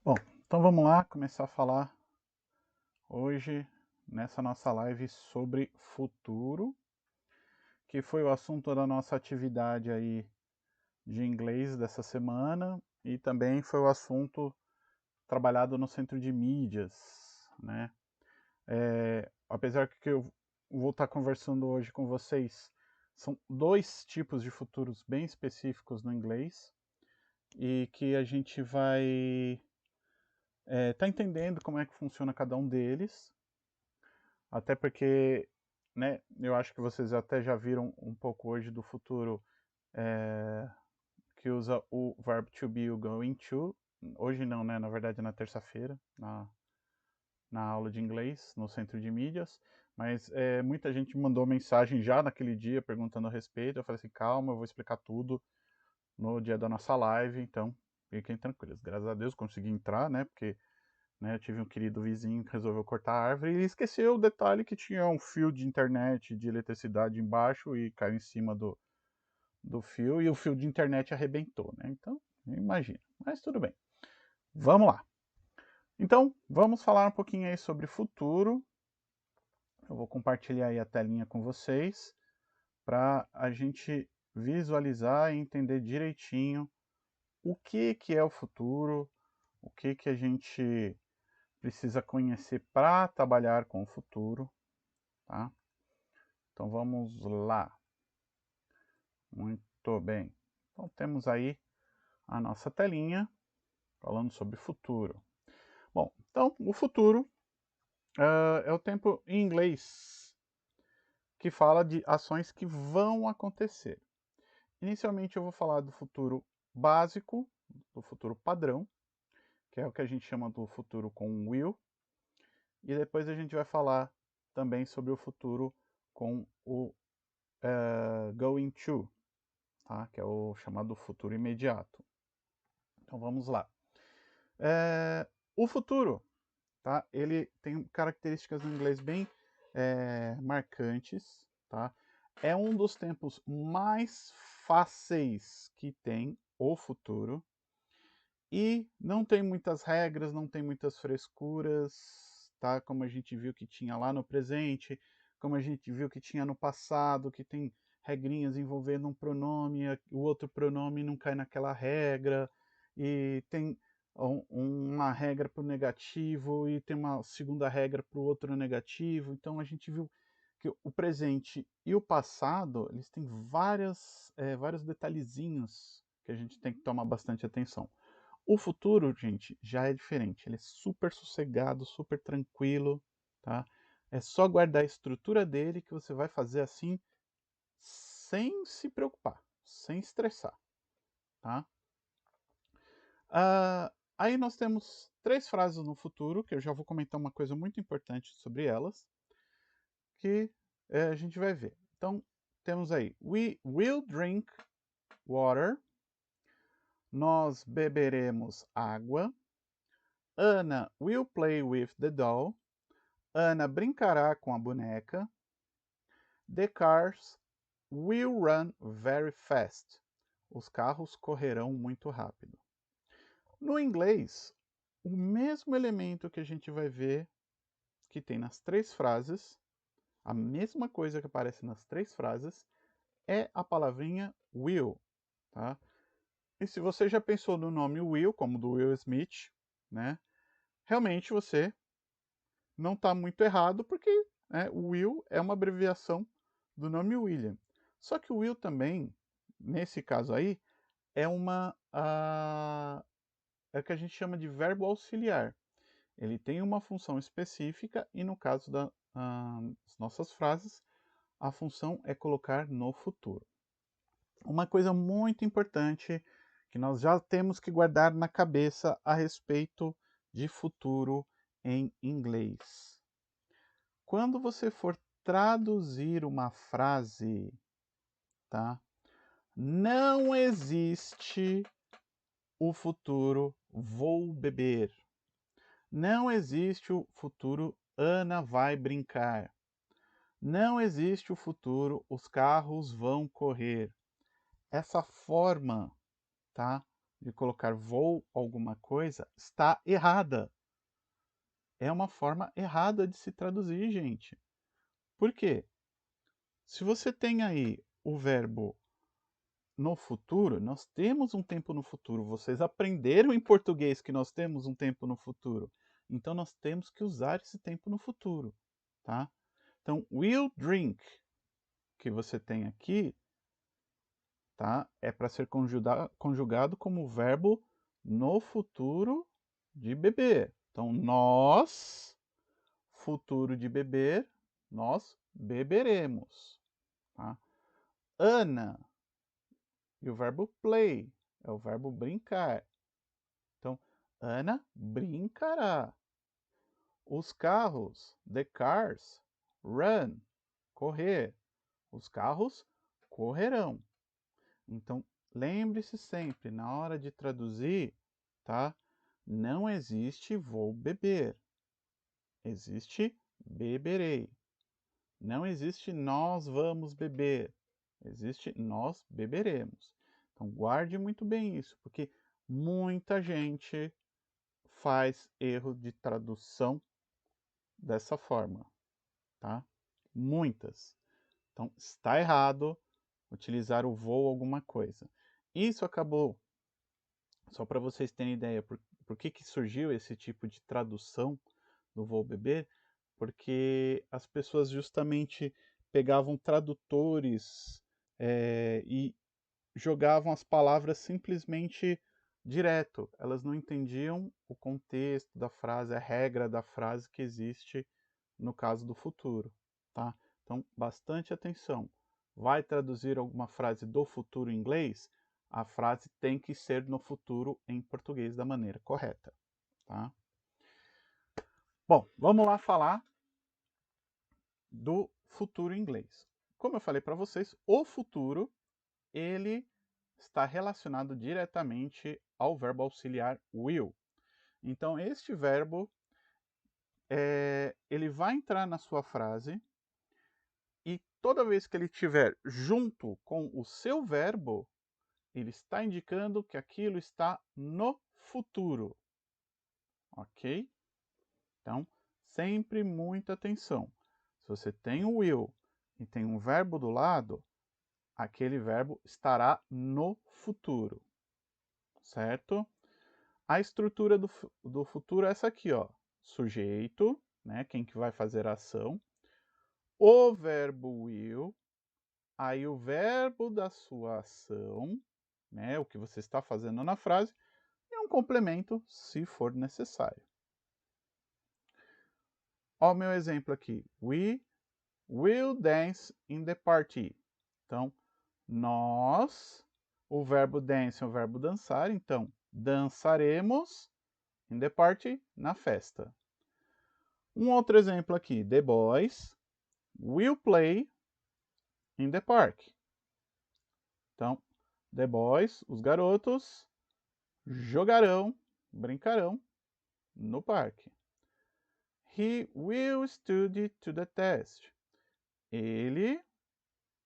Bom, então vamos lá começar a falar hoje nessa nossa live sobre futuro, que foi o assunto da nossa atividade aí de inglês dessa semana e também foi o assunto trabalhado no centro de mídias, né? Apesar que eu vou estar conversando hoje com vocês, são dois tipos de futuros bem específicos no inglês e que a gente vai tá entendendo como é que funciona cada um deles. Até porque, né, eu acho que vocês até já viram um pouco hoje do futuro que usa o verbo to be, o going to. Hoje não, né? Na verdade, na terça-feira, na aula de inglês, no centro de mídias. Mas muita gente mandou mensagem já naquele dia perguntando a respeito. Eu falei assim, calma, eu vou explicar tudo no dia da nossa live. Então, fiquem tranquilos. Graças a Deus consegui entrar, né? Porque eu tive um querido vizinho que resolveu cortar a árvore e esqueceu o detalhe que tinha um fio de internet, de eletricidade embaixo e caiu em cima do fio e o fio de internet arrebentou, né? Então, imagina. Mas tudo bem. Vamos lá. Então, vamos falar um pouquinho aí sobre futuro. Eu vou compartilhar aí a telinha com vocês para a gente visualizar e entender direitinho o que é o futuro, o que a gente precisa conhecer para trabalhar com o futuro, tá? Então vamos lá. Muito bem. Então temos aí a nossa telinha falando sobre futuro. Bom, então o futuro é o tempo em inglês que fala de ações que vão acontecer. Inicialmente eu vou falar do futuro básico, do futuro padrão, que é o que a gente chama do futuro com will, e depois a gente vai falar também sobre o futuro com o going to, tá? Que é o chamado futuro imediato. Então vamos lá. O futuro, tá? Ele tem características no inglês bem marcantes, tá? É um dos tempos mais fáceis que tem o futuro e não tem muitas regras, não tem muitas frescuras, tá? Como a gente viu que tinha lá no presente, como a gente viu que tinha no passado, que tem regrinhas envolvendo um pronome, o outro pronome não cai naquela regra, e tem uma regra para o negativo e tem uma segunda regra para o outro negativo. Então a gente viu que o presente e o passado eles têm vários detalhezinhos que a gente tem que tomar bastante atenção. O futuro, gente, já é diferente. Ele é super sossegado, super tranquilo, tá? É só guardar a estrutura dele que você vai fazer assim, sem se preocupar, sem estressar, tá? Aí nós temos três frases no futuro, que eu já vou comentar uma coisa muito importante sobre elas, que a gente vai ver. Então, temos aí, we will drink water, nós beberemos água, Anna will play with the doll, Ana brincará com a boneca. The cars will run very fast. Os carros correrão muito rápido. No inglês, o mesmo elemento que a gente vai ver que tem nas três frases, a mesma coisa que aparece nas três frases, é a palavrinha will, tá? E se você já pensou no nome Will, como do Will Smith, né? Realmente você não está muito errado, porque o Will é uma abreviação do nome William. Só que o Will também, nesse caso aí, é o que a gente chama de verbo auxiliar. Ele tem uma função específica e no caso das nossas frases, a função é colocar no futuro. Uma coisa muito importante que nós já temos que guardar na cabeça a respeito de futuro em inglês. Quando você for traduzir uma frase, tá? Não existe o futuro vou beber. Não existe o futuro Ana vai brincar. Não existe o futuro os carros vão correr. Essa forma, tá? de colocar vou alguma coisa está errada. É uma forma errada de se traduzir, gente. Por quê? Se você tem aí o verbo no futuro, nós temos um tempo no futuro. Vocês aprenderam em português que nós temos um tempo no futuro. Então nós temos que usar esse tempo no futuro, tá? Então, will drink, que você tem aqui, tá? É para ser conjugado como verbo no futuro de beber. Então, nós, futuro de beber, nós beberemos, tá? Ana, e o verbo play, é o verbo brincar. Então, Ana brincará. Os carros, the cars, run, correr. Os carros correrão. Então, lembre-se sempre, na hora de traduzir, tá? Não existe vou beber. Existe beberei. Não existe nós vamos beber. Existe nós beberemos. Então, guarde muito bem isso, porque muita gente faz erro de tradução dessa forma, tá? Muitas. Então, está errado utilizar o vou alguma coisa. Isso acabou, só para vocês terem ideia, por que surgiu esse tipo de tradução do vou beber? Porque as pessoas justamente pegavam tradutores e jogavam as palavras simplesmente direto. Elas não entendiam o contexto da frase, a regra da frase que existe no caso do futuro, tá? Então, bastante atenção. Vai traduzir alguma frase do futuro em inglês? A frase tem que ser no futuro em português da maneira correta, tá? Bom, vamos lá falar do futuro em inglês. Como eu falei para vocês, o futuro, ele está relacionado diretamente ao verbo auxiliar will. Então, este verbo, ele vai entrar na sua frase e toda vez que ele estiver junto com o seu verbo, ele está indicando que aquilo está no futuro. Ok? Então, sempre muita atenção. Se você tem o will e tem um verbo do lado, aquele verbo estará no futuro. Certo? A estrutura do futuro é essa aqui, ó. Sujeito, né? Quem que vai fazer a ação. O verbo will. Aí o verbo da sua ação, né? O que você está fazendo na frase. E um complemento, se for necessário. Ó o meu exemplo aqui. We will dance in the party. Então, nós, o verbo dance é o verbo dançar. Então, dançaremos in the party, na festa. Um outro exemplo aqui. The boys will play in the park. Então, the boys, os garotos, jogarão, brincarão no parque. He will study to the test. Ele,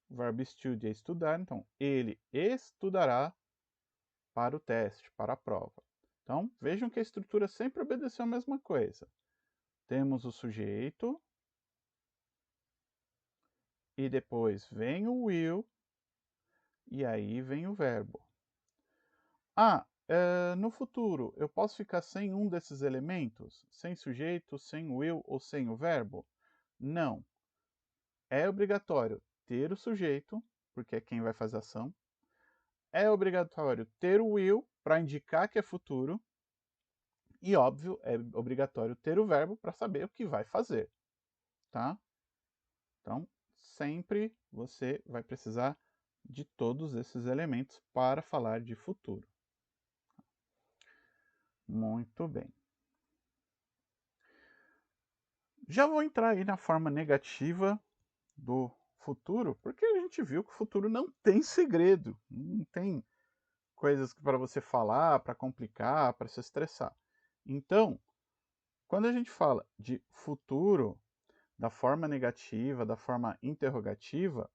o verbo study é estudar, então ele estudará para o teste, para a prova. Então, vejam que a estrutura sempre obedeceu a mesma coisa. Temos o sujeito, e depois vem o will, e aí vem o verbo. No futuro, eu posso ficar sem um desses elementos? Sem sujeito, sem will ou sem o verbo? Não. É obrigatório ter o sujeito, porque é quem vai fazer a ação. É obrigatório ter o will para indicar que é futuro. E, óbvio, é obrigatório ter o verbo para saber o que vai fazer. Tá? Então, sempre você vai precisar de todos esses elementos para falar de futuro. Muito bem. Já vou entrar aí na forma negativa do futuro, porque a gente viu que o futuro não tem segredo, não tem coisas para você falar, para complicar, para se estressar. Então, quando a gente fala de futuro, da forma negativa, da forma interrogativa,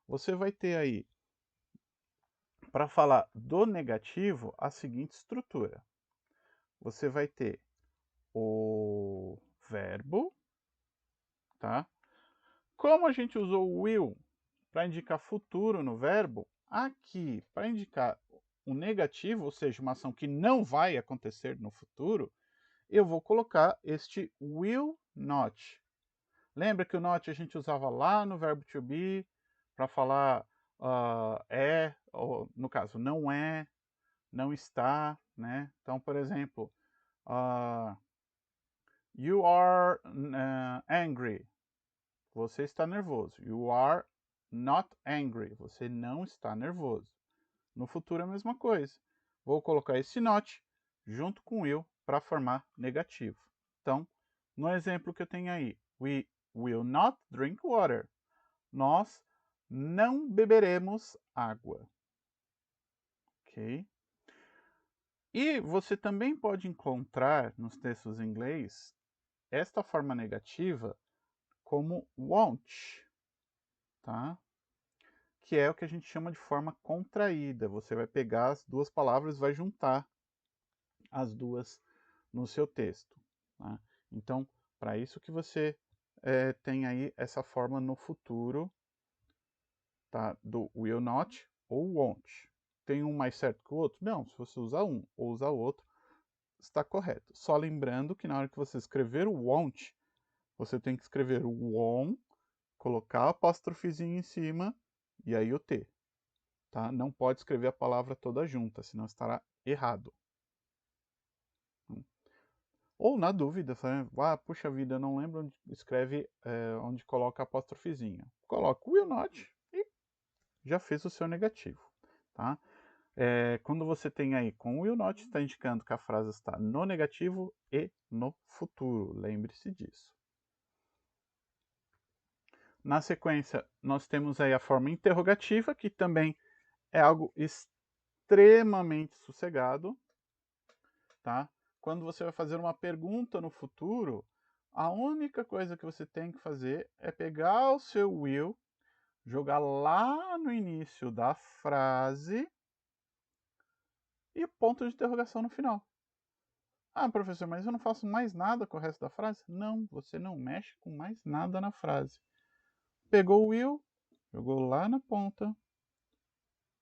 você vai ter aí para falar do negativo, a seguinte estrutura. Você vai ter o verbo, tá? Como a gente usou o will para indicar futuro no verbo, aqui, para indicar o negativo, ou seja, uma ação que não vai acontecer no futuro, eu vou colocar este will not. Lembra que o not a gente usava lá no verbo to be para falar é, ou no caso, não é, não está, né? Então, por exemplo, you are angry. Você está nervoso. You are not angry. Você não está nervoso. No futuro é a mesma coisa. Vou colocar esse not junto com will para formar negativo. Então, no exemplo que eu tenho aí, we will not drink water. Nós não beberemos água. Ok? E você também pode encontrar nos textos em inglês esta forma negativa como won't, tá? Que é o que a gente chama de forma contraída. Você vai pegar as duas palavras e vai juntar as duas no seu texto. Tá? Então, para isso que você tem aí essa forma no futuro, tá? Do will not ou won't. Tem um mais certo que o outro? Não, se você usar um ou usar o outro, está correto. Só lembrando que na hora que você escrever o won't, você tem que escrever o won, colocar o apóstrofozinho em cima e aí o T. Tá? Não pode escrever a palavra toda junta, senão estará errado. Ou na dúvida, puxa vida, não lembro onde escreve, onde coloca a apóstrofozinha. Coloca will not e já fez o seu negativo. Tá? Quando você tem aí com will not, está indicando que a frase está no negativo e no futuro. Lembre-se disso. Na sequência, nós temos aí a forma interrogativa, que também é algo extremamente sossegado. Tá? Quando você vai fazer uma pergunta no futuro, a única coisa que você tem que fazer é pegar o seu will, jogar lá no início da frase e ponto de interrogação no final. Ah, professor, mas eu não faço mais nada com o resto da frase? Não, você não mexe com mais nada na frase. Pegou o will, jogou lá na ponta,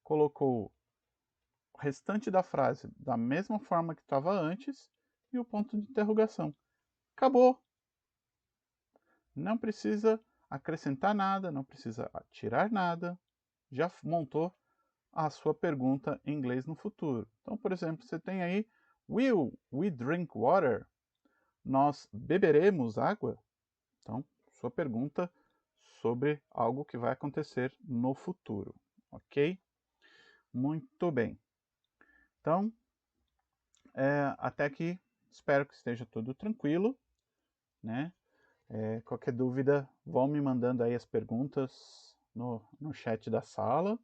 colocou o restante da frase da mesma forma que estava antes e o ponto de interrogação. Acabou! Não precisa acrescentar nada, não precisa tirar nada. Já montou a sua pergunta em inglês no futuro. Então, por exemplo, você tem aí will we drink water? Nós beberemos água? Então, sua pergunta sobre algo que vai acontecer no futuro, ok? Muito bem. Então, até aqui, espero que esteja tudo tranquilo, né? Qualquer dúvida, vão me mandando aí as perguntas no chat da sala,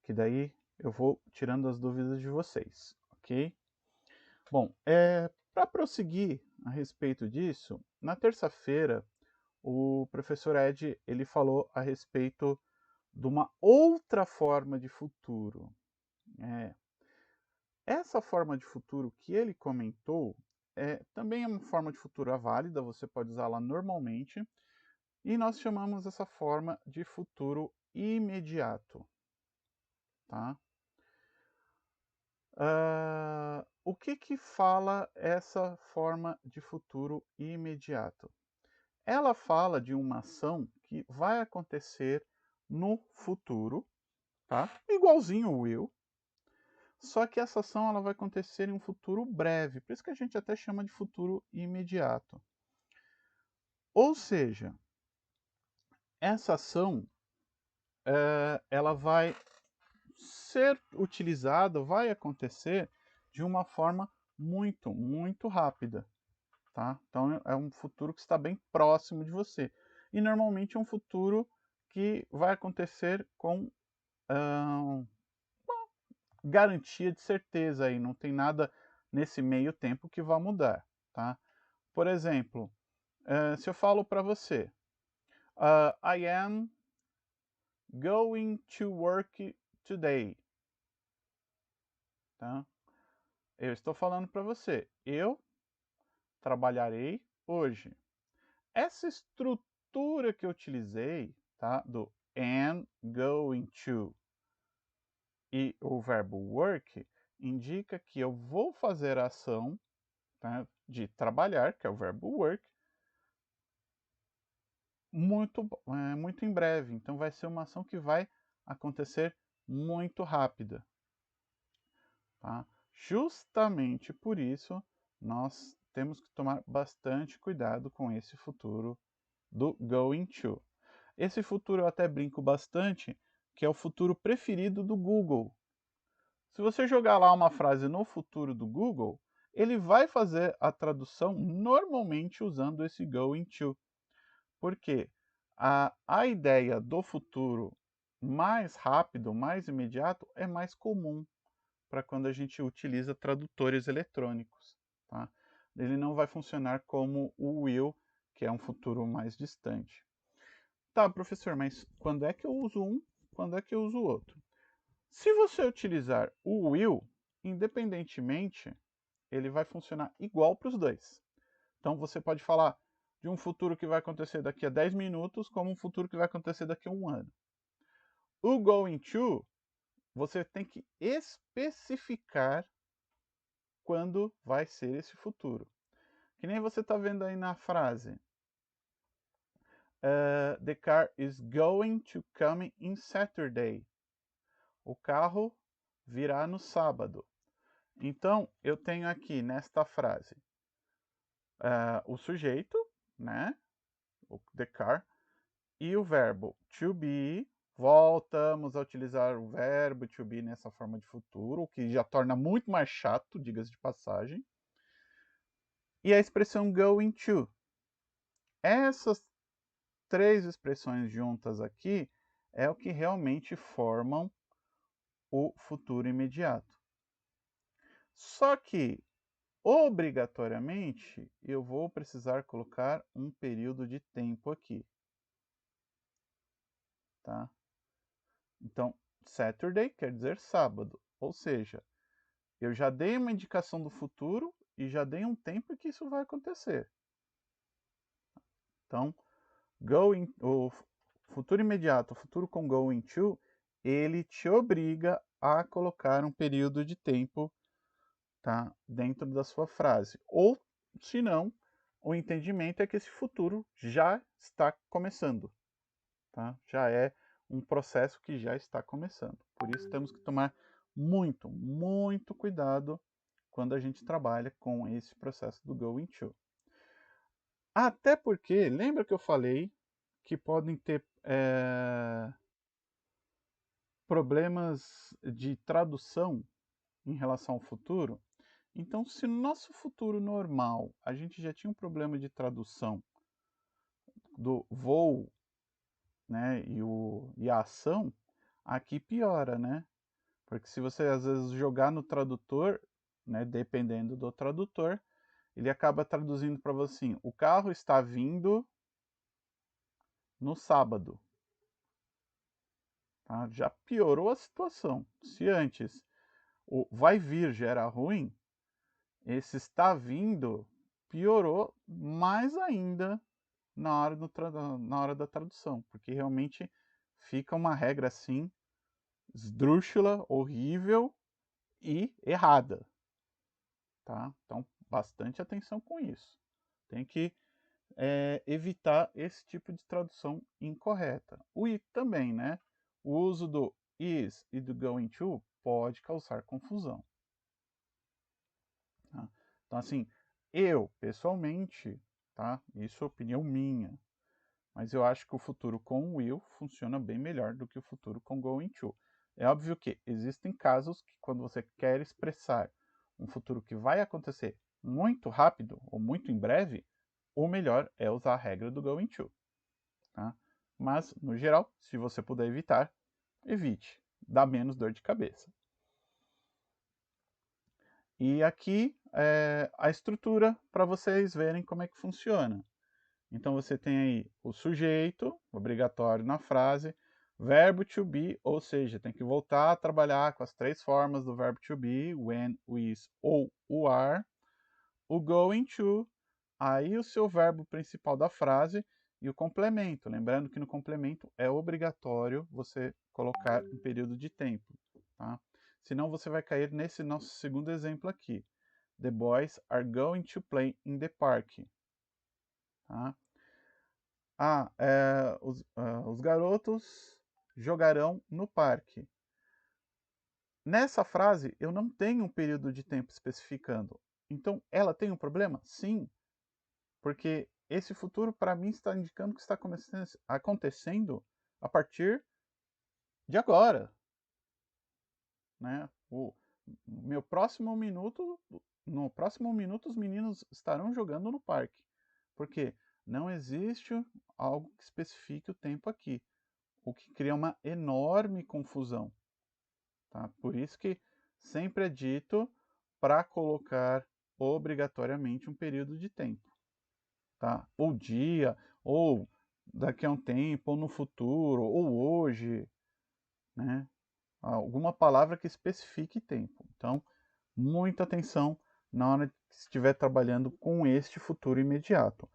que daí eu vou tirando as dúvidas de vocês, ok? Bom, para prosseguir a respeito disso, na terça-feira, o professor Ed, ele falou a respeito de uma outra forma de futuro. Essa forma de futuro que ele comentou também é uma forma de futuro válida, você pode usá-la normalmente, e nós chamamos essa forma de futuro imediato. Tá? O que fala essa forma de futuro imediato? Ela fala de uma ação que vai acontecer no futuro, tá? Igualzinho o will, só que essa ação ela vai acontecer em um futuro breve, por isso que a gente até chama de futuro imediato. Ou seja, essa ação ela vai ser utilizada, vai acontecer de uma forma muito, muito rápida. Tá? Então é um futuro que está bem próximo de você. E normalmente é um futuro que vai acontecer com garantia de certeza aí, não tem nada nesse meio tempo que vá mudar, tá? Por exemplo, se eu falo para você, I am going to work today. tá? Eu estou falando para você, eu trabalharei hoje. Essa estrutura que eu utilizei, tá? Do am, going to e o verbo work, indica que eu vou fazer a ação, tá, de trabalhar, que é o verbo work, muito em breve. Então vai ser uma ação que vai acontecer muito rápida. Tá? Justamente por isso, nós temos que tomar bastante cuidado com esse futuro do going to. Esse futuro eu até brinco bastante, que é o futuro preferido do Google. Se você jogar lá uma frase no futuro do Google, ele vai fazer a tradução normalmente usando esse going to. Porque a ideia do futuro mais rápido, mais imediato, é mais comum para quando a gente utiliza tradutores eletrônicos. Tá? Ele não vai funcionar como o will, que é um futuro mais distante. Tá, professor, mas quando é que eu uso um, quando é que eu uso o outro? Se você utilizar o will, independentemente, ele vai funcionar igual para os dois. Então você pode falar de um futuro que vai acontecer daqui a 10 minutos, como um futuro que vai acontecer daqui a um ano. O going to, você tem que especificar quando vai ser esse futuro. Que nem você está vendo aí na frase. The car is going to come in Saturday. O carro virá no sábado. Então, eu tenho aqui nesta frase o sujeito, né? O the car, e o verbo to be. Voltamos a utilizar o verbo to be nessa forma de futuro, o que já torna muito mais chato, diga-se de passagem. E a expressão going to. Essas três expressões juntas aqui é o que realmente formam o futuro imediato. Só que, obrigatoriamente, eu vou precisar colocar um período de tempo aqui. Tá? Então, Saturday quer dizer sábado, ou seja, eu já dei uma indicação do futuro e já dei um tempo que isso vai acontecer. Então, o futuro imediato, o futuro com going to, ele te obriga a colocar um período de tempo, tá, dentro da sua frase. Ou, se não, o entendimento é que esse futuro já está começando. Tá? Já é um processo que já está começando. Por isso temos que tomar muito, muito cuidado quando a gente trabalha com esse processo do going to. Até porque, lembra que eu falei que podem ter problemas de tradução em relação ao futuro? Então, se no nosso futuro normal a gente já tinha um problema de tradução do voo, né, e a ação, aqui piora, né? Porque se você às vezes jogar no tradutor, né, dependendo do tradutor, ele acaba traduzindo para você assim: o carro está vindo no sábado. Tá? Já piorou a situação. Se antes o vai vir já era ruim, esse está vindo piorou mais ainda na hora da tradução, porque realmente fica uma regra assim, esdrúxula, horrível e errada. Tá? Então, bastante atenção com isso. Tem que evitar esse tipo de tradução incorreta. O it também, né? O uso do is e do going to pode causar confusão. Tá? Então, assim, eu, pessoalmente, tá? Isso é opinião minha, mas eu acho que o futuro com will funciona bem melhor do que o futuro com going to. É óbvio que existem casos que quando você quer expressar um futuro que vai acontecer muito rápido ou muito em breve, o melhor é usar a regra do going to. Tá? Mas, no geral, se você puder evitar, evite. Dá menos dor de cabeça. E aqui a estrutura para vocês verem como é que funciona. Então você tem aí o sujeito, obrigatório na frase, Verbo to be, ou seja, tem que voltar a trabalhar com as 3 formas do verbo to be, when, is ou o are. O going to, aí o seu verbo principal da frase e o complemento. Lembrando que no complemento é obrigatório você colocar um período de tempo, tá? Senão você vai cair nesse nosso segundo exemplo aqui. The boys are going to play in the park. Tá? Os garotos jogarão no parque. Nessa frase, eu não tenho um período de tempo especificando. Então, ela tem um problema? Sim, porque esse futuro, para mim, está indicando que está acontecendo a partir de agora. Né? No próximo minuto, os meninos estarão jogando no parque. Porque não existe algo que especifique o tempo aqui, o que cria uma enorme confusão. Tá? Por isso que sempre é dito para colocar obrigatoriamente um período de tempo. Tá? Ou dia, ou daqui a um tempo, ou no futuro, ou hoje. Né? Alguma palavra que especifique tempo. Então, muita atenção na hora que estiver trabalhando com este futuro imediato.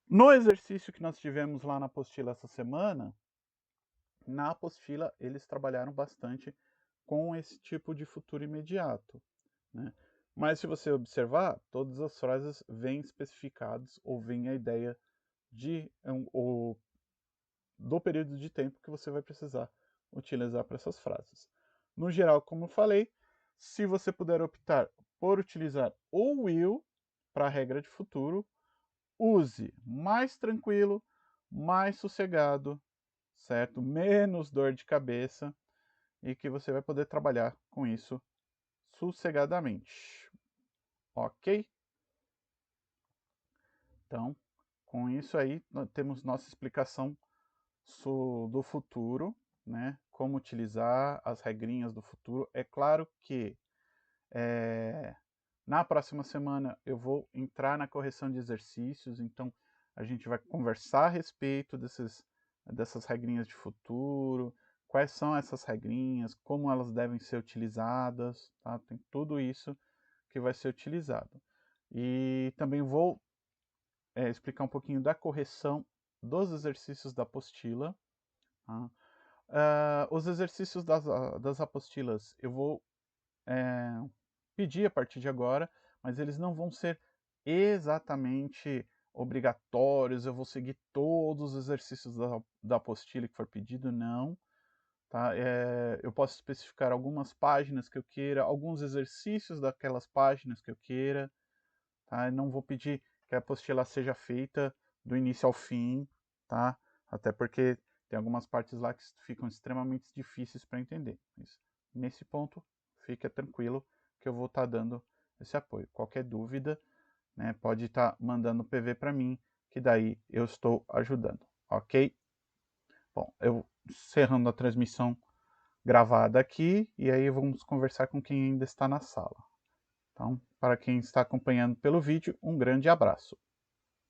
No exercício que nós tivemos lá na apostila essa semana, na apostila eles trabalharam bastante com esse tipo de futuro imediato. Né? Mas se você observar, todas as frases vêm especificadas ou vem a ideia do período de tempo que você vai precisar utilizar para essas frases. No geral, como eu falei, se você puder optar por utilizar o will para a regra de futuro, use mais tranquilo, mais sossegado, certo? Menos dor de cabeça e que você vai poder trabalhar com isso sossegadamente. Ok? Então, com isso aí, nós temos nossa explicação do futuro, né? Como utilizar as regrinhas do futuro. É claro que na próxima semana eu vou entrar na correção de exercícios, então a gente vai conversar a respeito dessas regrinhas de futuro, quais são essas regrinhas, como elas devem ser utilizadas, tá? Tem tudo isso que vai ser utilizado. E também vou explicar um pouquinho da correção dos exercícios da apostila. Tá? Os exercícios das apostilas eu vou pedir a partir de agora, mas eles não vão ser exatamente obrigatórios, eu vou seguir todos os exercícios da apostila que for pedido, não. Tá? Eu posso especificar algumas páginas que eu queira, alguns exercícios daquelas páginas que eu queira. Tá? Eu não vou pedir que a apostila seja feita do início ao fim, tá? Até porque tem algumas partes lá que ficam extremamente difíceis para entender. Mas nesse ponto, fique tranquilo que eu vou estar dando esse apoio. Qualquer dúvida, né, pode estar mandando PV para mim, que daí eu estou ajudando, ok? Bom, eu encerrando a transmissão gravada aqui, e aí vamos conversar com quem ainda está na sala. Então, para quem está acompanhando pelo vídeo, um grande abraço.